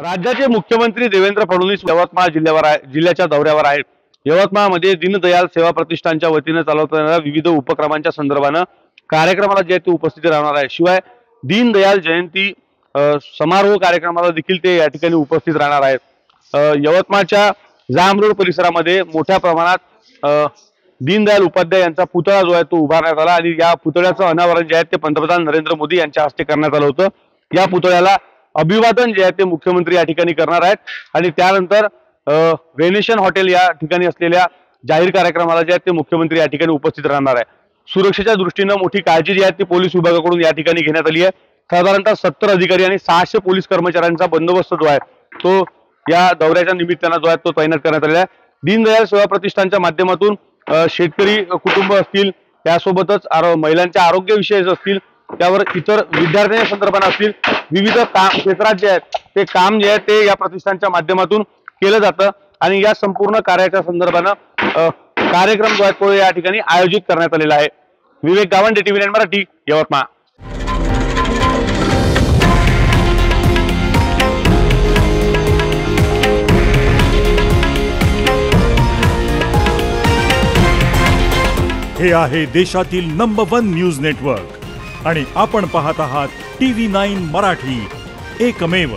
राज्याचे मुख्यमंत्री देवेंद्र फडणवीस यवतमाळ जिल्ह्याच्या दौऱ्यावर आहेत। यवतमाळमध्ये दीनदयाल सेवा प्रतिष्ठानच्या वतीने चालवण्यात येणाऱ्या विविध उपक्रमांच्या संदर्भाने कार्यक्रमाला जे ते उपस्थित राहणार आहे। शिवाय दीनदयाल जयंती समारोह कार्यक्रमाला देखील ते या ठिकाणी उपस्थित राहणार आहेत। यवतमाळच्या जांभरोड परिसरामध्ये मोठ्या प्रमाणात दीनदयाल उपाध्याय यांचा पुतळा जो आहे तो उभारण्यात आला आणि या पुतळ्याचं अनावरण जे आहे ते पंतप्रधान नरेंद्र मोदी यांच्या हस्ते करण्यात आलं होतं। या पुतळ्याला अभिवादन जे आहे ते मुख्यमंत्री या ठिकाणी करणार आहेत आणि त्यानंतर वेनेशन हॉटेल या ठिकाणी असलेल्या जाहीर कार्यक्रमाला जे आहे ते मुख्यमंत्री या ठिकाणी उपस्थित राहणार आहे। सुरक्षेच्या दृष्टीने मोठी काळजी जी आहे ती पोलीस विभागाकडून या ठिकाणी घेण्यात आली आहे। साधारणतः 70 अधिकारी आणि 600 पोलीस कर्मचाऱ्यांचा बंदोबस्त जो आहे तो या दौऱ्याच्या निमित्ताने जो आहे तो तैनात करण्यात आलेला आहे। दीनदयाल सेवा प्रतिष्ठानच्या माध्यमातून शेतकरी कुटुंब असतील, त्यासोबतच महिलांच्या आरोग्य विषय असतील, त्यावर इतर विद्यार्थ्यांच्या संदर्भाने असतील, विविध क्षेत्रात जे आहेत ते काम जे आहे ते या प्रतिष्ठानच्या माध्यमातून केलं जातं आणि या संपूर्ण कार्याच्या संदर्भाने कार्यक्रम जो आहे तो या ठिकाणी आयोजित करण्यात आलेला आहे। विवेक गावंडे, टीव्ही 9 मराठी, यवतमाळ। हे आहे देशातील नंबर 1 न्यूज नेटवर्क आणि आपण पाहत आहात टीव्ही 9 मराठी, एकमेव।